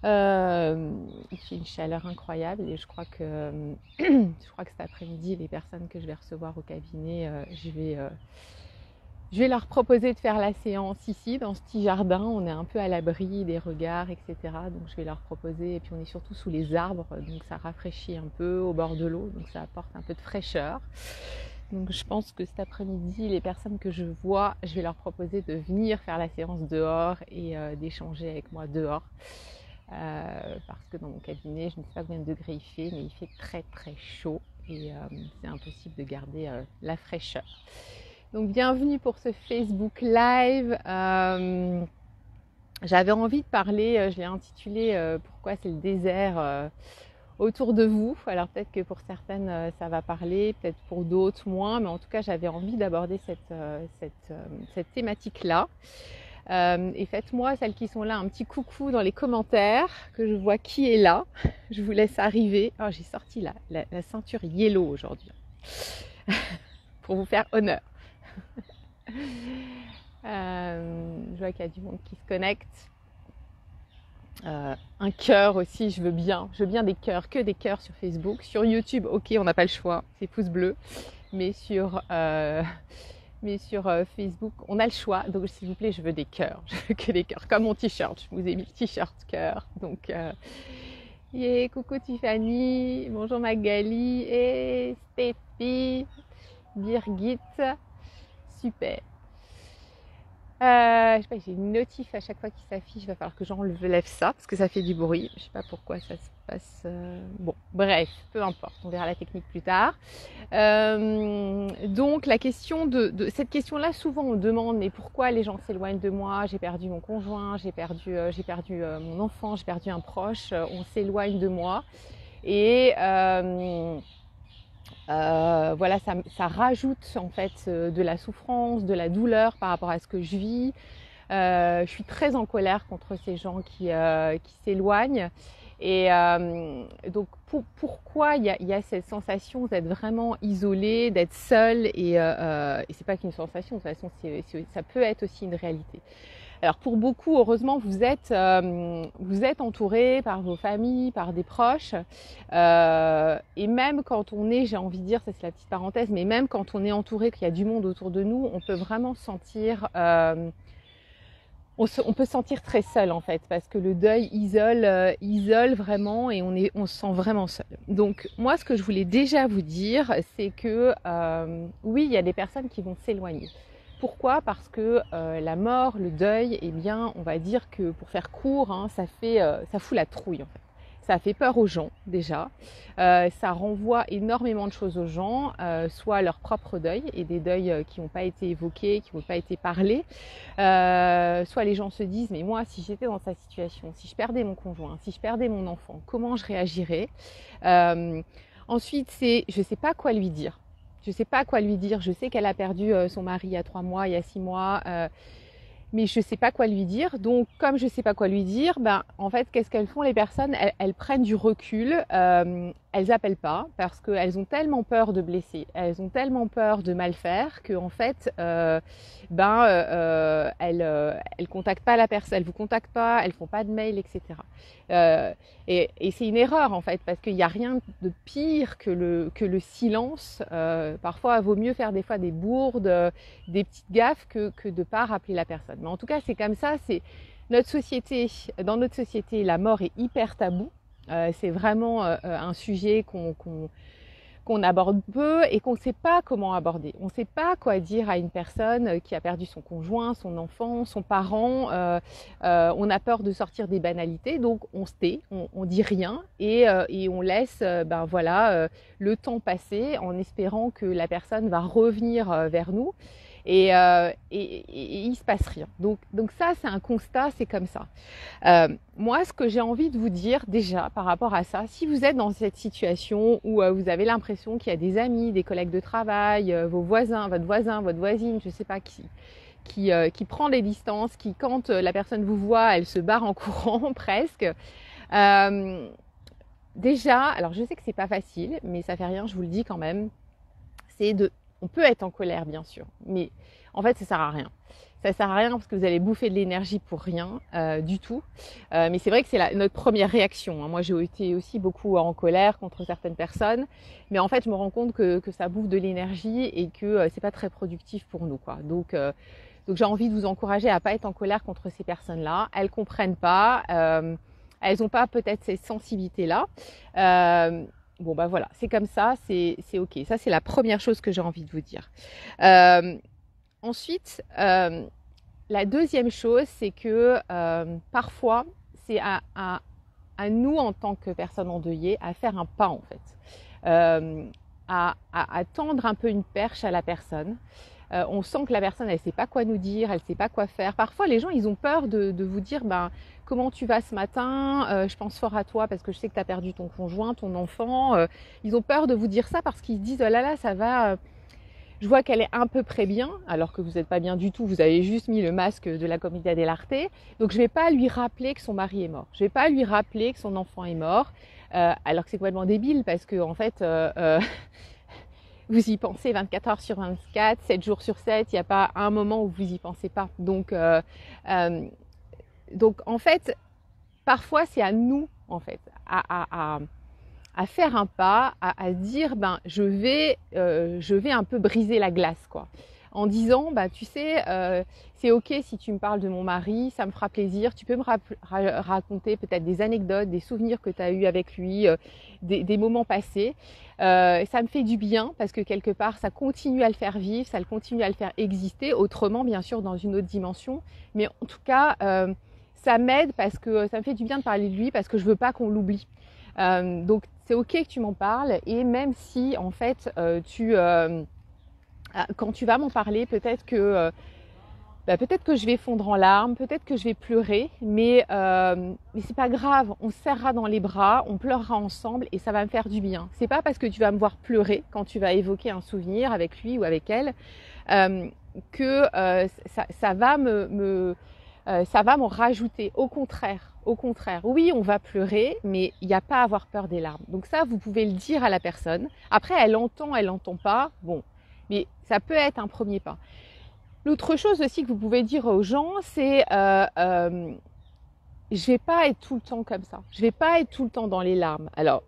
Il fait une chaleur incroyable et je crois que, je crois que cet après-midi, les personnes que je vais recevoir au cabinet, je vais leur proposer de faire la séance ici, dans ce petit jardin. On est un peu à l'abri des regards, etc. Donc je vais leur proposer, et puis on est surtout sous les arbres, donc ça rafraîchit un peu au bord de l'eau, donc ça apporte un peu de fraîcheur. Donc je pense que cet après-midi, les personnes que je vois, je vais leur proposer de venir faire la séance dehors et d'échanger avec moi dehors. Parce que dans mon cabinet, je ne sais pas combien de degrés il fait, mais il fait très très chaud et c'est impossible de garder la fraîcheur. Donc bienvenue pour ce Facebook Live. J'avais envie de parler, je l'ai intitulé Pourquoi c'est le désert autour de vous. Alors peut-être que pour certaines ça va parler, peut-être pour d'autres moins, mais en tout cas j'avais envie d'aborder cette thématique-là. Et faites-moi, celles qui sont là, un petit coucou dans les commentaires, que je vois qui est là. Je vous laisse arriver. Oh, j'ai sorti la ceinture yellow aujourd'hui, pour vous faire honneur. Je vois qu'il y a du monde qui se connecte. Un cœur aussi, je veux bien des cœurs, que des cœurs sur Facebook. Sur YouTube, ok, on n'a pas le choix, c'est pouce bleu. Mais sur Facebook, on a le choix. Donc s'il vous plaît, je veux des cœurs. Je veux que des cœurs, comme mon t-shirt. Je vous ai mis le t-shirt cœur. Donc, yeah, coucou Tiffany, bonjour Magali, et Stéphie, Birgit, super. Je sais pas, j'ai une notif à chaque fois qui s'affiche, il va falloir que j'enlève ça parce que ça fait du bruit. Je sais pas pourquoi ça se passe. Bon, bref, peu importe, on verra la technique plus tard. Donc la question de cette question-là, souvent on demande mais pourquoi les gens s'éloignent de moi? J'ai perdu mon conjoint, j'ai perdu mon enfant, j'ai perdu un proche, on s'éloigne de moi et voilà, ça rajoute en fait de la souffrance, de la douleur par rapport à ce que je vis. Je suis très en colère contre ces gens qui s'éloignent. Et donc pourquoi il y a cette sensation d'être vraiment isolé, d'être seul et c'est pas qu'une sensation, de toute façon ça peut être aussi une réalité. Alors pour beaucoup, heureusement, vous êtes entouré par vos familles, par des proches. Et même quand on est, j'ai envie de dire, ça c'est la petite parenthèse, mais même quand on est entouré, qu'il y a du monde autour de nous, on peut vraiment sentir... on peut se sentir très seul en fait, parce que le deuil isole vraiment et on se sent vraiment seul. Donc moi, ce que je voulais déjà vous dire, c'est que oui, il y a des personnes qui vont s'éloigner. Pourquoi? Parce que la mort, le deuil, eh bien, on va dire que pour faire court, hein, ça fout la trouille en fait. Ça fait peur aux gens déjà, ça renvoie énormément de choses aux gens, soit leur propre deuil et des deuils qui n'ont pas été évoqués, qui n'ont pas été parlés, soit les gens se disent mais moi si j'étais dans sa situation, si je perdais mon conjoint, si je perdais mon enfant, comment je réagirais? Ensuite c'est je sais pas quoi lui dire. Je sais pas quoi lui dire. Je sais qu'elle a perdu son mari il y a 3 mois, il y a 6 mois. Mais je sais pas quoi lui dire. Donc, comme je sais pas quoi lui dire, ben, en fait, qu'est-ce qu'elles font les personnes? Elles prennent du recul. Elles appellent pas parce qu'elles ont tellement peur de blesser, elles ont tellement peur de mal faire que en fait, elles contactent pas la personne, elles vous contactent pas, elles font pas de mail, etc. Et c'est une erreur en fait parce qu'il n'y a rien de pire que le silence. Parfois, il vaut mieux faire des fois des bourdes, des petites gaffes que de pas rappeler la personne. Mais en tout cas, c'est comme ça. C'est notre société. Dans notre société, la mort est hyper tabou. C'est vraiment un sujet qu'on aborde peu et qu'on ne sait pas comment aborder. On ne sait pas quoi dire à une personne qui a perdu son conjoint, son enfant, son parent. On a peur de sortir des banalités, donc on se tait, on dit rien et on laisse le temps passer en espérant que la personne va revenir vers nous. Et il se passe rien. Donc ça, c'est un constat, c'est comme ça. Moi, ce que j'ai envie de vous dire déjà par rapport à ça, si vous êtes dans cette situation où vous avez l'impression qu'il y a des amis, des collègues de travail, vos voisins, votre voisine, je sais pas qui prend des distances, qui quand la personne vous voit, elle se barre en courant presque. Déjà, alors je sais que c'est pas facile, mais ça fait rien, je vous le dis quand même. On peut être en colère bien sûr, mais en fait ça sert à rien. ça sert à rien parce que vous allez bouffer de l'énergie pour rien du tout. Mais c'est vrai que c'est notre première réaction. Moi, j'ai été aussi beaucoup en colère contre certaines personnes, mais en fait, je me rends compte que ça bouffe de l'énergie et que c'est pas très productif pour nous, quoi. Donc j'ai envie de vous encourager à pas être en colère contre ces personnes-là. Elles comprennent pas, elles ont pas peut-être ces sensibilités-là. Bon bah voilà, c'est comme ça, c'est ok. Ça c'est la première chose que j'ai envie de vous dire. Ensuite, la deuxième chose, c'est que parfois, c'est à nous en tant que personnes endeuillées à faire un pas en fait, à tendre un peu une perche à la personne. On sent que la personne, elle ne sait pas quoi nous dire, elle ne sait pas quoi faire. Parfois, les gens, ils ont peur de vous dire, ben, comment tu vas ce matin, je pense fort à toi parce que je sais que tu as perdu ton conjoint, ton enfant. Ils ont peur de vous dire ça parce qu'ils se disent, oh là là, ça va, je vois qu'elle est à peu près bien, alors que vous n'êtes pas bien du tout, vous avez juste mis le masque de la Commedia dell'arte. Donc je ne vais pas lui rappeler que son mari est mort. Je ne vais pas lui rappeler que son enfant est mort, alors que c'est complètement débile parce que en fait, vous y pensez 24 heures sur 24, 7 jours sur 7, il n'y a pas un moment où vous y pensez pas. Donc en fait, parfois c'est à nous en fait, à faire un pas, à dire ben je vais un peu briser la glace quoi, en disant bah tu sais c'est ok si tu me parles de mon mari, ça me fera plaisir, tu peux me raconter peut-être des anecdotes, des souvenirs que tu as eu avec lui, des moments passés, ça me fait du bien parce que quelque part ça continue à le faire vivre, ça le continue à le faire exister autrement bien sûr dans une autre dimension, mais en tout cas ça m'aide parce que ça me fait du bien de parler de lui parce que je veux pas qu'on l'oublie. Donc c'est ok que tu m'en parles et même si en fait quand tu vas m'en parler peut-être que je vais fondre en larmes, peut-être que je vais pleurer, mais c'est pas grave, on se serrera dans les bras, on pleurera ensemble et ça va me faire du bien. C'est pas parce que tu vas me voir pleurer quand tu vas évoquer un souvenir avec lui ou avec elle que ça va ça va m'en rajouter. Au contraire, oui, on va pleurer, mais il n'y a pas à avoir peur des larmes. Donc ça, vous pouvez le dire à la personne. Après, elle entend pas, bon, mais ça peut être un premier pas. L'autre chose aussi que vous pouvez dire aux gens, c'est je vais pas être tout le temps comme ça. Je vais pas être tout le temps dans les larmes. Alors,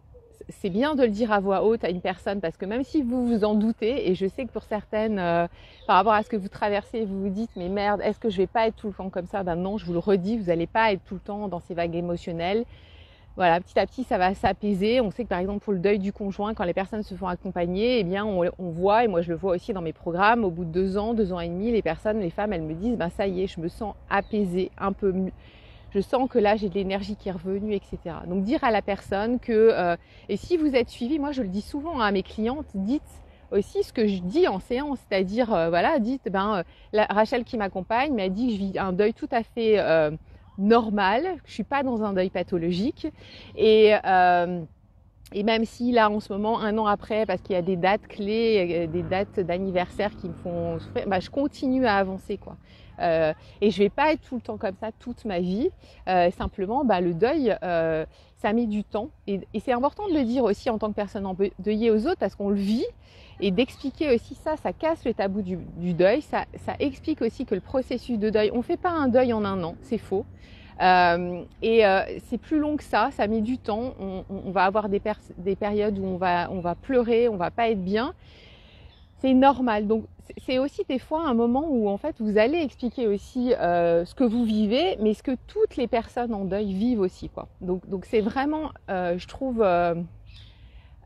c'est bien de le dire à voix haute à une personne parce que même si vous vous en doutez, et je sais que pour certaines, par rapport à ce que vous traversez, vous vous dites mais merde, est-ce que je vais pas être tout le temps comme ça? Ben non, je vous le redis, vous n'allez pas être tout le temps dans ces vagues émotionnelles. Voilà, petit à petit, ça va s'apaiser. On sait que par exemple pour le deuil du conjoint, quand les personnes se font accompagner, eh bien on voit, et moi je le vois aussi dans mes programmes, au bout de 2 ans, 2 ans et demi, les femmes, elles me disent ben ça y est, je me sens apaisée, un peu mieux. Je sens que là j'ai de l'énergie qui est revenue, etc. Donc dire à la personne que, et si vous êtes suivi, moi je le dis souvent à mes clientes, dites aussi ce que je dis en séance, c'est-à-dire voilà, dites Rachel qui m'accompagne m'a dit que je vis un deuil tout à fait normal, que je suis pas dans un deuil pathologique et même si là en ce moment, 1 an après, parce qu'il y a des dates clés, des dates d'anniversaire qui me font souffrir, bah, je continue à avancer quoi. Et je vais pas être tout le temps comme ça toute ma vie. Simplement, bah, le deuil, ça met du temps. Et c'est important de le dire aussi en tant que personne endeuillée aux autres parce qu'on le vit. Et d'expliquer aussi ça casse le tabou du deuil. Ça explique aussi que le processus de deuil, on fait pas un deuil en 1 an, c'est faux. C'est plus long que ça met du temps, on va avoir des périodes où on va pleurer, on va pas être bien, c'est normal. Donc c'est aussi des fois un moment où en fait vous allez expliquer aussi ce que vous vivez, mais ce que toutes les personnes en deuil vivent aussi quoi. Donc c'est vraiment, je trouve,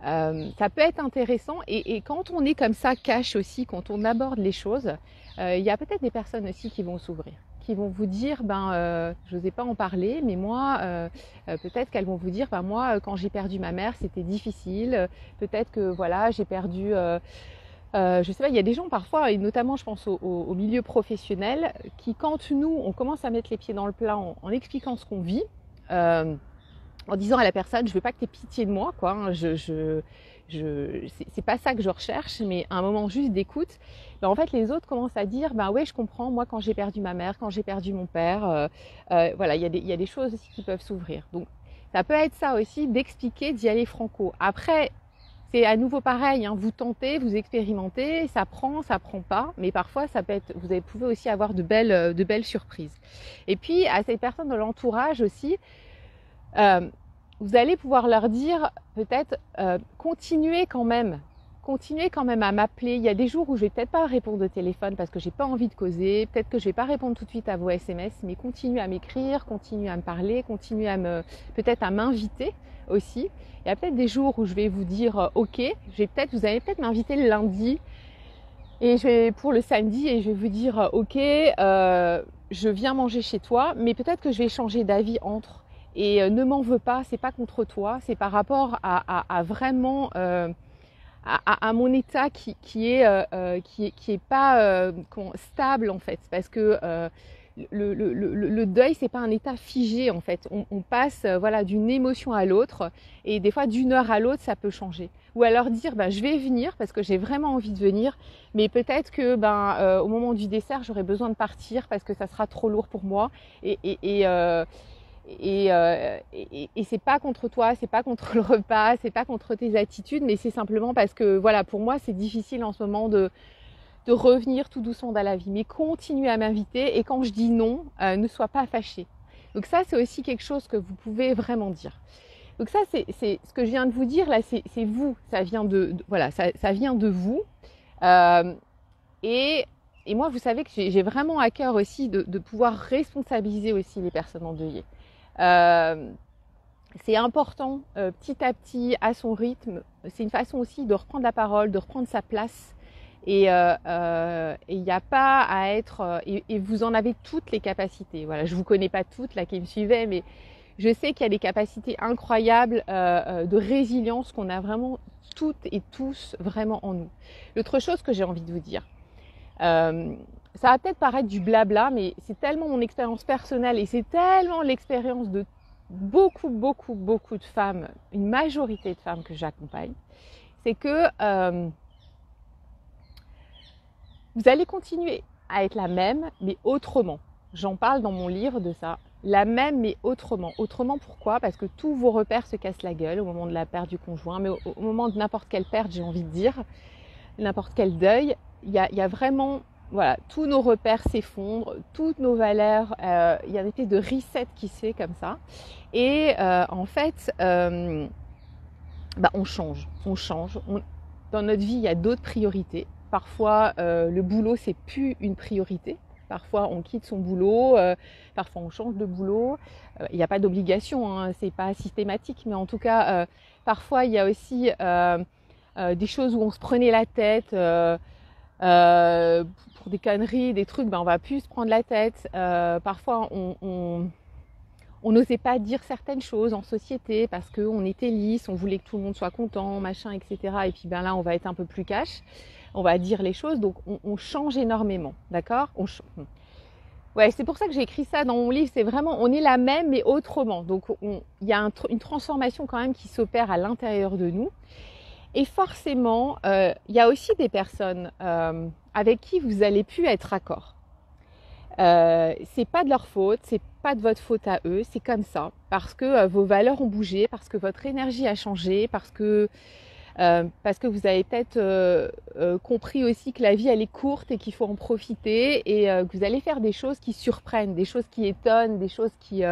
ça peut être intéressant et quand on est comme ça cash aussi, quand on aborde les choses, il y a peut-être des personnes aussi qui vont s'ouvrir, qui vont vous dire je n'osais pas en parler, mais moi peut-être qu'elles vont vous dire moi quand j'ai perdu ma mère c'était difficile, peut-être que voilà j'ai perdu je sais pas, il y a des gens parfois, et notamment je pense au milieu professionnel, qui quand nous on commence à mettre les pieds dans le plat en expliquant ce qu'on vit, en disant à la personne je veux pas que tu aies pitié de moi quoi, hein, c'est pas ça que je recherche, mais un moment juste d'écoute, en fait les autres commencent à dire ouais je comprends, moi quand j'ai perdu ma mère, quand j'ai perdu mon père, voilà, il y a des choses aussi qui peuvent s'ouvrir. Donc ça peut être ça aussi, d'expliquer, d'y aller franco. Après c'est à nouveau pareil, hein, vous tentez, vous expérimentez, ça prend pas, mais parfois ça peut être, vous pouvez aussi avoir de belles surprises. Et puis à ces personnes de l'entourage aussi, vous allez pouvoir leur dire peut-être continuez quand même à m'appeler. Il y a des jours où je vais peut-être pas répondre au téléphone parce que j'ai pas envie de causer, peut-être que je vais pas répondre tout de suite à vos SMS, mais continuez à m'écrire, continuez à me parler, continuez peut-être à m'inviter aussi. Il y a peut-être des jours où je vais vous dire ok, vous allez peut-être m'inviter le lundi et pour le samedi et je vais vous dire ok, je viens manger chez toi, mais peut-être que je vais changer d'avis entre. Et ne m'en veux pas, c'est pas contre toi, c'est par rapport à vraiment à mon état qui est pas stable en fait, parce que le deuil c'est pas un état figé en fait. On passe voilà d'une émotion à l'autre et des fois d'une heure à l'autre ça peut changer. Ou alors dire je vais venir parce que j'ai vraiment envie de venir, mais peut-être que au moment du dessert j'aurai besoin de partir parce que ça sera trop lourd pour moi et c'est pas contre toi, c'est pas contre le repas, c'est pas contre tes attitudes, mais c'est simplement parce que voilà, pour moi c'est difficile en ce moment de revenir tout doucement dans la vie, mais continue à m'inviter et quand je dis non, ne sois pas fâché. Donc ça c'est aussi quelque chose que vous pouvez vraiment dire. Donc ça c'est ce que je viens de vous dire là, c'est vous, ça vient voilà, ça vient de vous. Et moi vous savez que j'ai vraiment à cœur aussi de pouvoir responsabiliser aussi les personnes endeuillées. C'est important petit à petit à son rythme, c'est une façon aussi de reprendre la parole, de reprendre sa place et il n'y a pas à être et vous en avez toutes les capacités. Voilà, je vous connais pas toutes là qui me suivaient, mais je sais qu'il y a des capacités incroyables de résilience qu'on a vraiment toutes et tous vraiment en nous. L'autre chose que j'ai envie de vous dire, ça va peut-être paraître du blabla, mais c'est tellement mon expérience personnelle et c'est tellement l'expérience de beaucoup de femmes, une majorité de femmes que j'accompagne, c'est que vous allez continuer à être la même, mais autrement. J'en parle dans mon livre de ça. La même, mais autrement. Autrement, pourquoi ? Parce que tous vos repères se cassent la gueule au moment de la perte du conjoint, mais au moment de n'importe quelle perte, j'ai envie de dire, n'importe quel deuil, il y a vraiment, voilà, tous nos repères s'effondrent, toutes nos valeurs, il y a une espèce de reset qui se fait comme ça. Et en fait, on change. Dans notre vie, il y a d'autres priorités. Parfois, le boulot, c'est plus une priorité. Parfois, on quitte son boulot, parfois on change de boulot. Il n'y a pas d'obligation, hein, c'est pas systématique, mais en tout cas, parfois il y a aussi des choses où on se prenait la tête pour des conneries, des trucs, on va plus se prendre la tête. Parfois, on n'osait pas dire certaines choses en société parce qu'on était lisse, on voulait que tout le monde soit content, machin, etc. Et puis là, on va être un peu plus cash. On va dire les choses, donc on change énormément, d'accord ? Ouais, c'est pour ça que j'ai écrit ça dans mon livre, c'est vraiment, on est la même mais autrement. Donc il y a une transformation quand même qui s'opère à l'intérieur de nous. Et forcément, il y a aussi des personnes avec qui vous allez plus être d'accord. C'est pas de leur faute, c'est pas de votre faute à eux, c'est comme ça. Parce que vos valeurs ont bougé, parce que votre énergie a changé, parce que vous avez peut-être compris aussi que la vie elle est courte et qu'il faut en profiter et que vous allez faire des choses qui surprennent, des choses qui étonnent, des choses qui et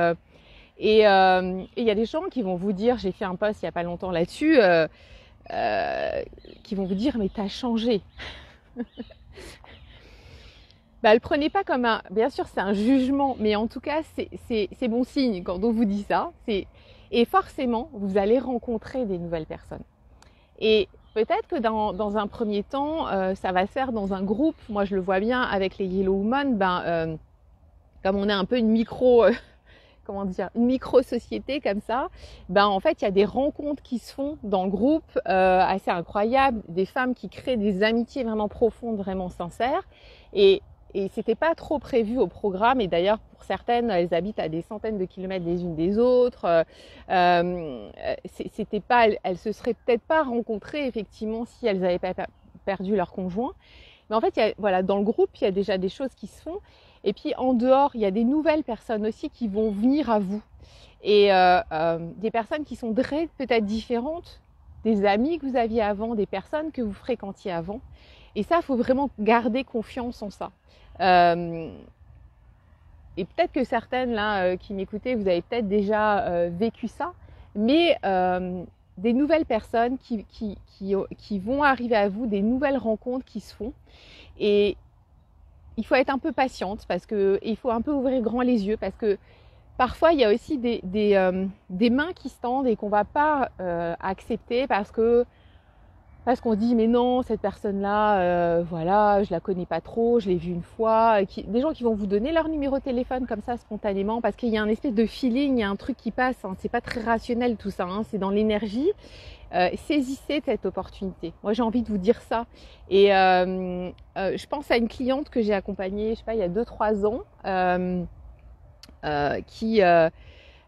il y a des gens qui vont vous dire, j'ai fait un post il y a pas longtemps là-dessus, qui vont vous dire mais t'as changé. Le prenez pas comme bien sûr c'est un jugement, mais en tout cas c'est bon signe quand on vous dit ça. Et forcément vous allez rencontrer des nouvelles personnes. Et peut-être que dans un premier temps, ça va se faire dans un groupe. Moi, je le vois bien avec les Yellow Women. Comme on est un peu une micro-société comme ça, en fait, il y a des rencontres qui se font dans le groupe assez incroyables. Des femmes qui créent des amitiés vraiment profondes, vraiment sincères. Et c'était pas trop prévu au programme. Et d'ailleurs, pour certaines, elles habitent à des centaines de kilomètres les unes des autres. C'était pas, elles se seraient peut-être pas rencontrées effectivement si elles n'avaient pas perdu leur conjoint. Mais en fait, dans le groupe, il y a déjà des choses qui se font. Et puis en dehors, il y a des nouvelles personnes aussi qui vont venir à vous. Et des personnes qui sont peut-être différentes, des amis que vous aviez avant, des personnes que vous fréquentiez avant. Et ça, il faut vraiment garder confiance en ça. Et peut-être que certaines là qui m'écoutaient, vous avez peut-être déjà vécu ça, mais des nouvelles personnes qui vont arriver à vous, des nouvelles rencontres qui se font. Et il faut être un peu patiente parce que il faut un peu ouvrir grand les yeux parce que parfois il y a aussi des mains qui se tendent et qu'on va pas accepter parce qu'on dit mais non, cette personne-là, voilà, je la connais pas trop, je l'ai vue une fois. Des gens qui vont vous donner leur numéro de téléphone comme ça spontanément parce qu'il y a un espèce de feeling, il y a un truc qui passe. Hein, c'est pas très rationnel tout ça, hein, c'est dans l'énergie. Saisissez cette opportunité. Moi, j'ai envie de vous dire ça. Et je pense à une cliente que j'ai accompagnée, je sais pas, il y a 2-3 ans, qui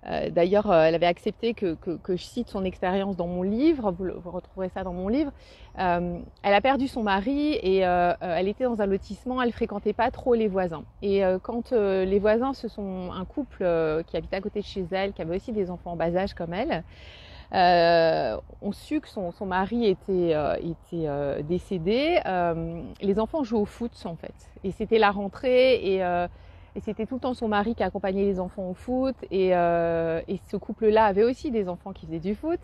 d'ailleurs, elle avait accepté que je cite son expérience dans mon livre, vous retrouverez ça dans mon livre. Elle a perdu son mari et elle était dans un lotissement, elle fréquentait pas trop les voisins. Et quand les voisins, un couple qui habitait à côté de chez elle, qui avait aussi des enfants en bas âge comme elle, ont su que son mari était décédé. Les enfants jouaient au foot en fait. Et c'était la rentrée et c'était tout le temps son mari qui accompagnait les enfants au foot. Et ce couple-là avait aussi des enfants qui faisaient du foot.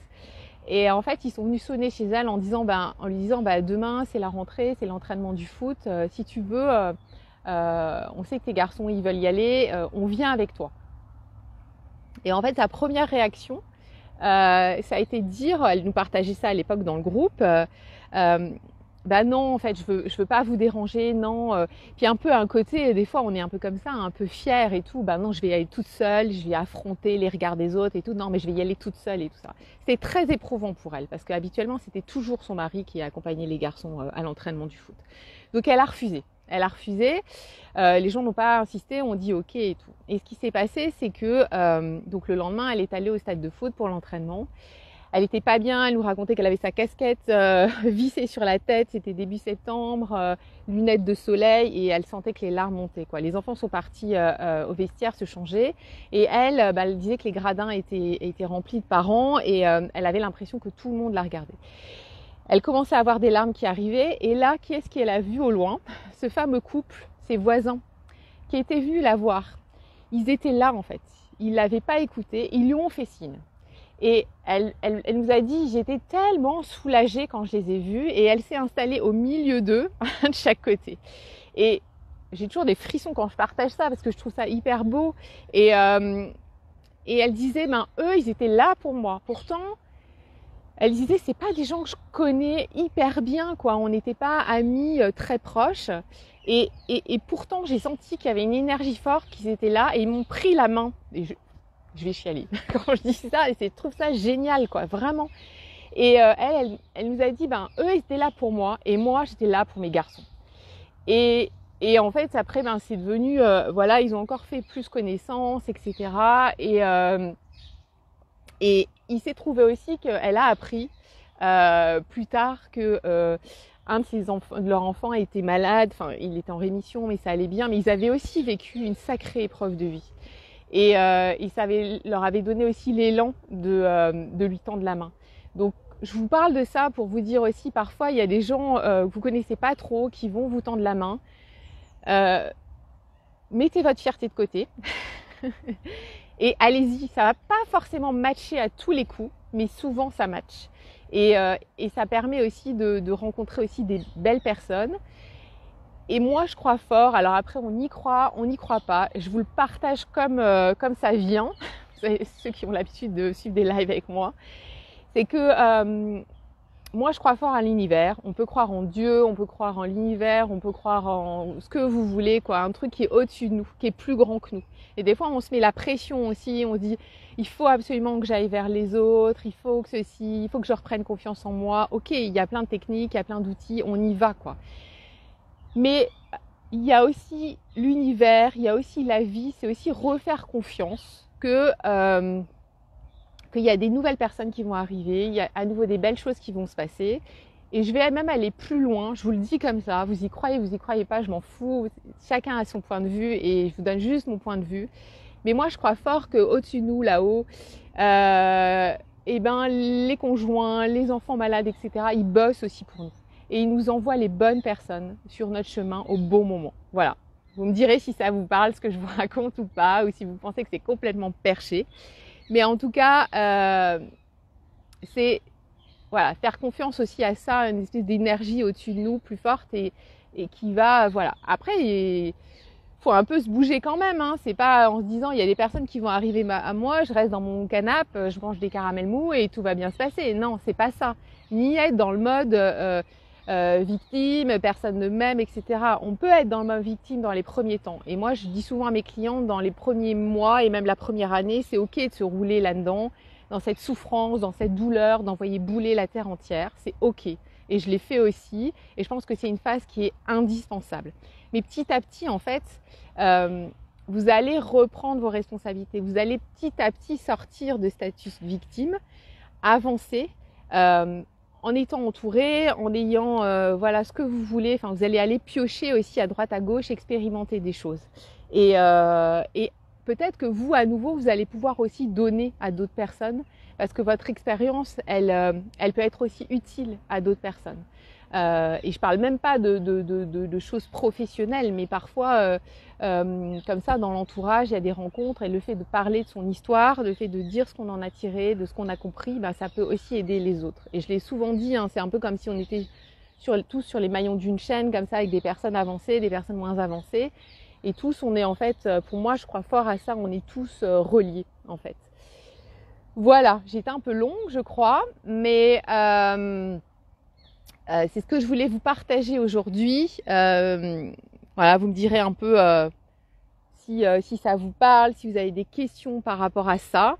Et en fait, ils sont venus sonner chez elle en lui disant demain c'est la rentrée, c'est l'entraînement du foot. Si tu veux, on sait que tes garçons ils veulent y aller, on vient avec toi. Et en fait, sa première réaction, ça a été de dire, elle nous partageait ça à l'époque dans le groupe, non, en fait, je veux pas vous déranger, non. Puis un peu un côté, des fois, on est un peu comme ça, un peu fier et tout. Non, je vais y aller toute seule, je vais affronter les regards des autres et tout. Non, mais je vais y aller toute seule et tout ça. C'était très éprouvant pour elle parce qu'habituellement, c'était toujours son mari qui accompagnait les garçons à l'entraînement du foot. Donc, elle a refusé. Elle a refusé. Les gens n'ont pas insisté, ont dit ok et tout. Et ce qui s'est passé, c'est que donc le lendemain, elle est allée au stade de foot pour l'entraînement. Elle était pas bien, elle nous racontait qu'elle avait sa casquette vissée sur la tête, c'était début septembre, lunettes de soleil et elle sentait que les larmes montaient, quoi. Les enfants sont partis au vestiaire se changer et elle disait que les gradins étaient remplis de parents et elle avait l'impression que tout le monde la regardait. Elle commençait à avoir des larmes qui arrivaient et là, qui est-ce qu'elle a vu au loin? Ce fameux couple, ses voisins, qui étaient venus la voir. Ils étaient là en fait, ils l'avaient pas écoutée, ils lui ont fait signe. Et elle nous a dit, j'étais tellement soulagée quand je les ai vus et elle s'est installée au milieu d'eux, de chaque côté. Et j'ai toujours des frissons quand je partage ça parce que je trouve ça hyper beau. Et elle disait, eux, ils étaient là pour moi. Pourtant, elle disait, c'est pas des gens que je connais hyper bien, quoi. On n'était pas amis très proches. Et pourtant, j'ai senti qu'il y avait une énergie forte, qu'ils étaient là et ils m'ont pris la main. Et je vais chialer quand je dis ça et je trouve ça génial, quoi, vraiment. Et elle nous a dit, eux, ils étaient là pour moi et moi, j'étais là pour mes garçons. Et en fait, après, c'est devenu, voilà, ils ont encore fait plus connaissance, etc. Et il s'est trouvé aussi qu'elle a appris plus tard que un de leurs enfants était malade, enfin, il était en rémission, mais ça allait bien, mais ils avaient aussi vécu une sacrée épreuve de vie. Et ça leur avait donné aussi l'élan de lui tendre la main. Donc, je vous parle de ça pour vous dire aussi, parfois, il y a des gens que vous connaissez pas trop qui vont vous tendre la main. Mettez votre fierté de côté et allez-y. Ça va pas forcément matcher à tous les coups, mais souvent ça match. Et ça permet aussi de rencontrer aussi des belles personnes. Et moi, je crois fort. Alors après, on y croit pas. Je vous le partage comme ça vient. Ceux qui ont l'habitude de suivre des lives avec moi, c'est que moi, je crois fort à l'univers. On peut croire en Dieu, on peut croire en l'univers, on peut croire en ce que vous voulez, quoi. Un truc qui est au-dessus de nous, qui est plus grand que nous. Et des fois, on se met la pression aussi. On se dit, il faut absolument que j'aille vers les autres. Il faut que il faut que je reprenne confiance en moi. Ok, il y a plein de techniques, il y a plein d'outils. On y va, quoi. Mais il y a aussi l'univers, il y a aussi la vie, c'est aussi refaire confiance qu'il y a des nouvelles personnes qui vont arriver, il y a à nouveau des belles choses qui vont se passer. Et je vais même aller plus loin, je vous le dis comme ça, vous y croyez pas, je m'en fous, chacun a son point de vue et je vous donne juste mon point de vue. Mais moi je crois fort qu'au-dessus de nous, là-haut, et ben les conjoints, les enfants malades, etc., ils bossent aussi pour nous. Et ils nous envoient les bonnes personnes sur notre chemin au bon moment. Voilà. Vous me direz si ça vous parle, ce que je vous raconte ou pas, ou si vous pensez que c'est complètement perché. Mais en tout cas, c'est voilà, faire confiance aussi à ça, une espèce d'énergie au-dessus de nous, plus forte et qui va, voilà. Après, il faut un peu se bouger quand même, hein. C'est pas en se disant, il y a des personnes qui vont arriver à moi, je reste dans mon canapé, je mange des caramels mous et tout va bien se passer. Non, c'est pas ça. Ni être dans le mode victime, personne ne m'aime, etc. On peut être dans le mode victime dans les premiers temps. Et moi, je dis souvent à mes clients, dans les premiers mois et même la première année, c'est ok de se rouler là-dedans, dans cette souffrance, dans cette douleur, d'envoyer bouler la terre entière. C'est ok. Et je l'ai fait aussi. Et je pense que c'est une phase qui est indispensable. Mais petit à petit, en fait, vous allez reprendre vos responsabilités. Vous allez petit à petit sortir de statut victime, avancer, en étant entouré, en ayant voilà ce que vous voulez. Enfin, vous allez aller piocher aussi à droite, à gauche, expérimenter des choses. Et peut-être que vous, à nouveau, vous allez pouvoir aussi donner à d'autres personnes parce que votre expérience, elle peut être aussi utile à d'autres personnes. Et je parle même pas de choses professionnelles, mais parfois, comme ça, dans l'entourage, il y a des rencontres et le fait de parler de son histoire, le fait de dire ce qu'on en a tiré, de ce qu'on a compris, bah, ça peut aussi aider les autres. Et je l'ai souvent dit, hein, c'est un peu comme si on était tous sur les maillons d'une chaîne, comme ça, avec des personnes avancées, des personnes moins avancées. Et tous, on est en fait, pour moi, je crois fort à ça, on est tous reliés, en fait. Voilà, j'étais un peu longue, je crois, mais c'est ce que je voulais vous partager aujourd'hui. Voilà, vous me direz un peu si ça vous parle, si vous avez des questions par rapport à ça.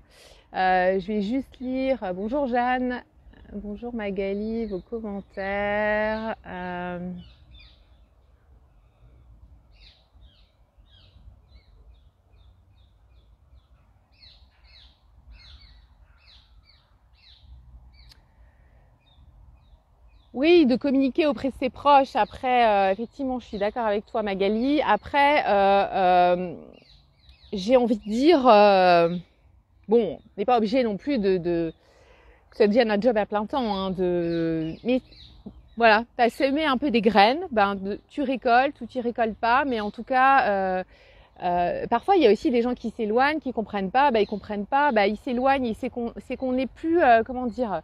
Je vais juste lire. Bonjour Jeanne, bonjour Magali, vos commentaires. Oui, de communiquer auprès de ses proches. Après, effectivement, je suis d'accord avec toi, Magali. Après, j'ai envie de dire, bon, on n'est pas obligé non plus que ça devienne un job à plein temps, hein, mais voilà, tu as semé un peu des graines, tu récoltes ou tu récoltes pas, mais en tout cas, parfois il y a aussi des gens qui s'éloignent, qui comprennent pas, ils comprennent pas, ils s'éloignent, et c'est qu'on n'est plus, comment dire,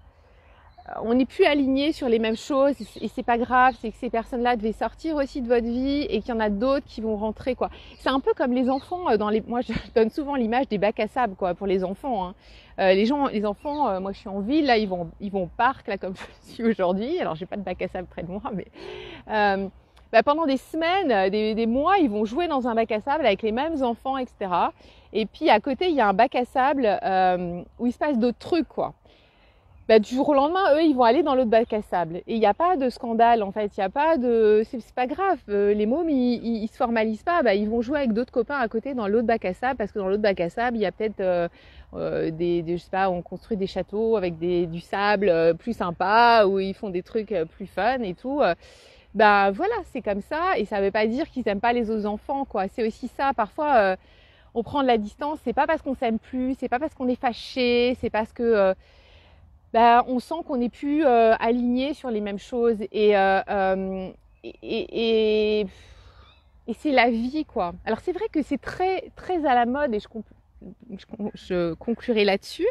on n'est plus alignés sur les mêmes choses et c'est pas grave, c'est que ces personnes-là devaient sortir aussi de votre vie et qu'il y en a d'autres qui vont rentrer, quoi. C'est un peu comme les enfants moi je donne souvent l'image des bacs à sable, quoi, pour les enfants, hein. Les enfants, moi je suis en ville, là ils vont au parc, là comme je suis aujourd'hui. Alors j'ai pas de bac à sable près de moi, mais pendant des semaines, des mois, ils vont jouer dans un bac à sable avec les mêmes enfants, etc. Et puis à côté il y a un bac à sable où il se passe d'autres trucs, quoi. Du jour au lendemain, eux, ils vont aller dans l'autre bac à sable. Et il n'y a pas de scandale, en fait. Il n'y a pas de... C'est pas grave. Les mômes, ils se formalisent pas. Ils vont jouer avec d'autres copains à côté dans l'autre bac à sable. Parce que dans l'autre bac à sable, il y a peut-être je sais pas, on construit des châteaux avec du sable plus sympa, où ils font des trucs plus fun et tout. Voilà, c'est comme ça. Et ça veut pas dire qu'ils n'aiment pas les autres enfants, quoi. C'est aussi ça. Parfois, on prend de la distance. C'est pas parce qu'on s'aime plus. C'est pas parce qu'on est fâché. C'est parce que... on sent qu'on n'est plus aligné sur les mêmes choses et c'est la vie, quoi. Alors c'est vrai que c'est très très à la mode et je conclurai là-dessus.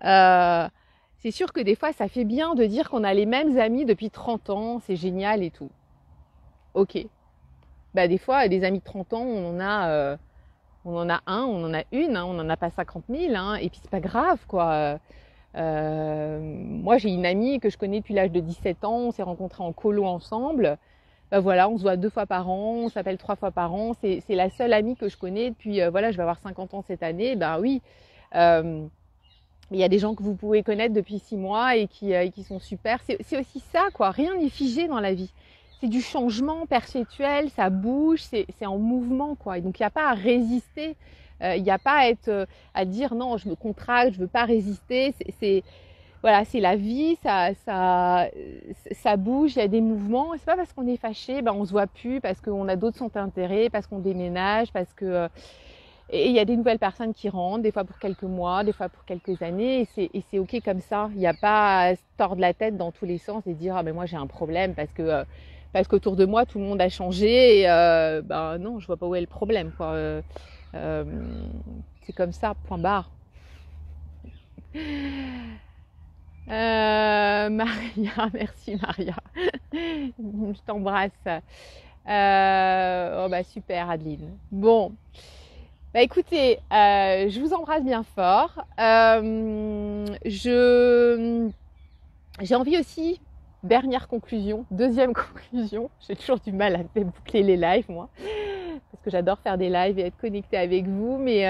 C'est sûr que des fois ça fait bien de dire qu'on a les mêmes amis depuis 30 ans, c'est génial et tout. Ok. Des fois des amis de 30 ans, on en a un, on en a une, hein, on n'en a pas 50 000, hein, et puis c'est pas grave, quoi. Moi j'ai une amie que je connais depuis l'âge de 17 ans, on s'est rencontrés en colo ensemble, voilà, on se voit 2 fois par an, on s'appelle 3 fois par an, c'est la seule amie que je connais depuis, voilà, je vais avoir 50 ans cette année, oui, il y a des gens que vous pouvez connaître depuis 6 mois et qui sont super, c'est aussi ça, quoi, rien n'est figé dans la vie, c'est du changement perpétuel, ça bouge, c'est en mouvement, quoi, et donc il n'y a pas à résister. Il n'y a pas à dire non, je me contracte, je veux pas résister. Voilà, c'est la vie, ça bouge, il y a des mouvements. Et c'est pas parce qu'on est fâché, on se voit plus, parce qu'on a d'autres centres d'intérêt, parce qu'on déménage, parce que Et il y a des nouvelles personnes qui rentrent, des fois pour quelques mois, des fois pour quelques années, et c'est ok comme ça. Il n'y a pas à se tordre la tête dans tous les sens et dire ah mais moi j'ai un problème parce qu'autour de moi tout le monde a changé et ben non, je vois pas où est le problème quoi. Euh, c'est comme ça, point barre. Maria, merci Maria, je t'embrasse. Oh bah super Adeline. Bon, bah écoutez, je vous embrasse bien fort. J'ai envie aussi, dernière conclusion, deuxième conclusion. J'ai toujours du mal à boucler les lives moi, parce que j'adore faire des lives et être connectée avec vous, mais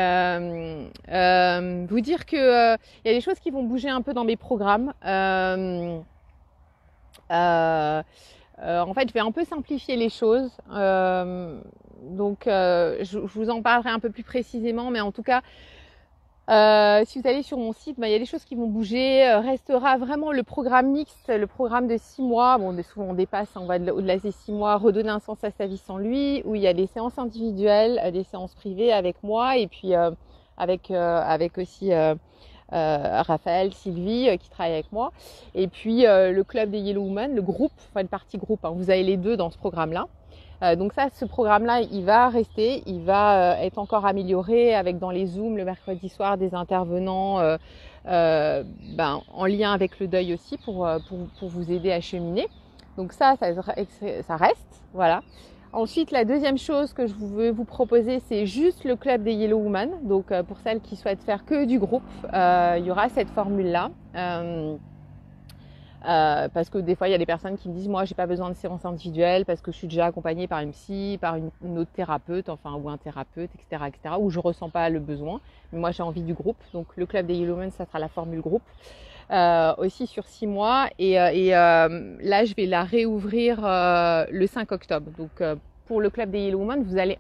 vous dire que y a des choses qui vont bouger un peu dans mes programmes. En fait, je vais un peu simplifier les choses. Donc, je vous en parlerai un peu plus précisément, mais en tout cas, si vous allez sur mon site, il y a des choses qui vont bouger. Restera vraiment le programme mixte, le programme de 6 mois. Bon, souvent on dépasse, on va au-delà des 6 mois, redonner un sens à sa vie sans lui, où il y a des séances individuelles, des séances privées avec moi, et puis avec aussi Raphaël, Sylvie qui travaillent avec moi, et puis le club des Yellow Women, le groupe, enfin le partie groupe, hein, vous avez les deux dans ce programme-là. Donc ça, ce programme-là, il va rester, il va être encore amélioré avec dans les Zooms le mercredi soir des intervenants en lien avec le deuil aussi pour vous aider à cheminer. Donc ça reste, voilà. Ensuite, la deuxième chose que je veux vous proposer, c'est juste le club des Yellow Women. Donc pour celles qui souhaitent faire que du groupe, il y aura cette formule-là. Parce que des fois il y a des personnes qui me disent moi j'ai pas besoin de séance individuelle parce que je suis déjà accompagnée par une psy, par une autre thérapeute, enfin ou un thérapeute, etc., où je ressens pas le besoin, mais moi j'ai envie du groupe. Donc le club des Yellow Women, ça sera la formule groupe, aussi sur 6 mois, et là je vais la réouvrir le 5 octobre. Donc pour le club des Yellow Women, vous allez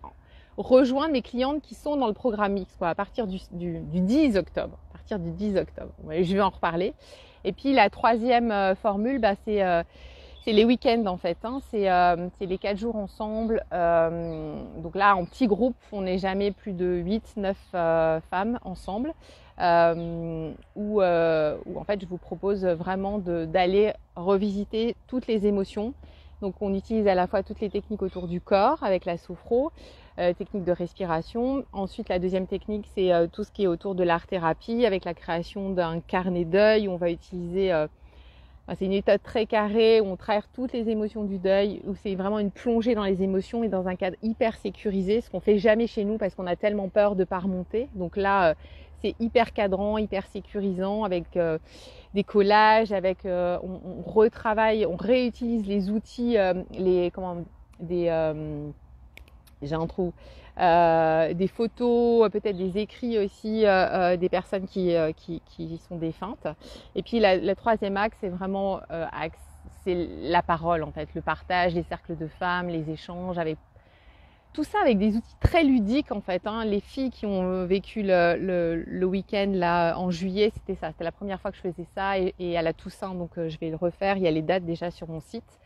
rejoindre mes clientes qui sont dans le programme mix quoi, à partir du 10 octobre. À partir du 10 octobre. Je vais en reparler. Et puis la troisième formule, c'est les week-ends en fait. Hein. C'est les 4 jours ensemble. Donc là, en petit groupe, on n'est jamais plus de 8-9 femmes ensemble. Où en fait, je vous propose vraiment d'aller revisiter toutes les émotions. Donc on utilise à la fois toutes les techniques autour du corps avec la sophro, technique de respiration. Ensuite, la deuxième technique, c'est tout ce qui est autour de l'art-thérapie avec la création d'un carnet deuil où on va utiliser... c'est une méthode très carrée où on traverse toutes les émotions du deuil, où c'est vraiment une plongée dans les émotions et dans un cadre hyper sécurisé, ce qu'on fait jamais chez nous parce qu'on a tellement peur de ne pas remonter. Donc là, c'est hyper cadrant, hyper sécurisant avec des collages, on retravaille, on réutilise les outils, j'ai un trou, des photos, peut-être des écrits aussi des personnes qui sont défuntes. Et puis la troisième axe, c'est vraiment c'est la parole en fait, le partage, les cercles de femmes, les échanges avec tout ça avec des outils très ludiques en fait. Hein. Les filles qui ont vécu le week-end là en juillet, c'était ça. C'était la première fois que je faisais ça et à la Toussaint, donc je vais le refaire. Il y a les dates déjà sur mon site.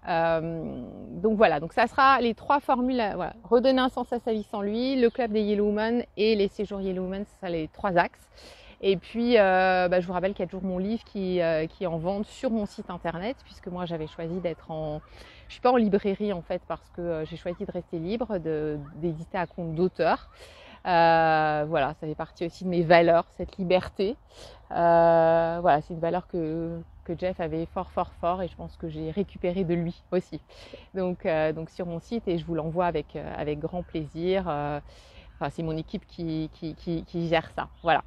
Donc voilà, donc ça sera les 3 formules. Voilà. Redonner un sens à sa vie sans lui, le club des Yellow Women et les séjours Yellow Women, ce sera les 3 axes. Et puis, je vous rappelle qu'il y a toujours mon livre qui est en vente sur mon site internet, puisque moi j'avais choisi d'être je suis pas en librairie en fait, parce que j'ai choisi de rester libre, d'éditer à compte d'auteur. Voilà, ça fait partie aussi de mes valeurs, cette liberté. Voilà, c'est une valeur que Jeff avait fort, et je pense que j'ai récupéré de lui aussi. Donc sur mon site, et je vous l'envoie avec grand plaisir. C'est mon équipe qui gère ça. Voilà.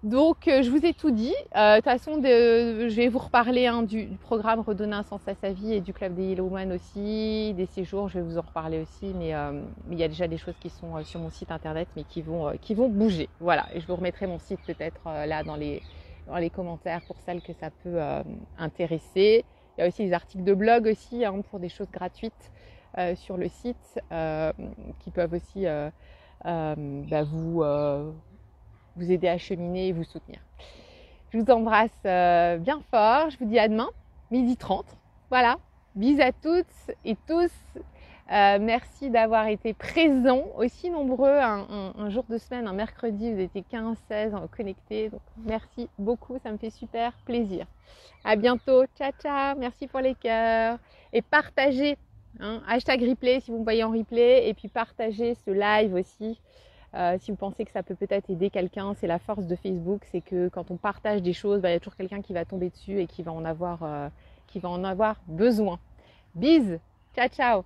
Donc je vous ai tout dit. De toute façon, je vais vous reparler du programme Redonner un sens à sa vie et du club des Yellow Women aussi, des séjours, je vais vous en reparler aussi, mais il y a déjà des choses qui sont sur mon site internet, mais qui vont bouger. Voilà, et je vous remettrai mon site peut-être là dans les commentaires pour celles que ça peut intéresser. Il y a aussi des articles de blog aussi pour des choses gratuites sur le site qui peuvent aussi vous aider à cheminer et vous soutenir. Je vous embrasse bien fort. Je vous dis à demain, 12h30. Voilà. Bisous à toutes et tous. Merci d'avoir été présents, aussi nombreux un jour de semaine, un mercredi, vous étiez 15-16 connectés. Donc merci beaucoup, ça me fait super plaisir. À bientôt, ciao ciao, merci pour les cœurs. Et partagez, hein, hashtag replay si vous me voyez en replay, et puis partagez ce live aussi. Si vous pensez que ça peut peut-être aider quelqu'un, c'est la force de Facebook, c'est que quand on partage des choses, il y a toujours quelqu'un qui va tomber dessus et qui va en avoir besoin. Bise, ciao ciao.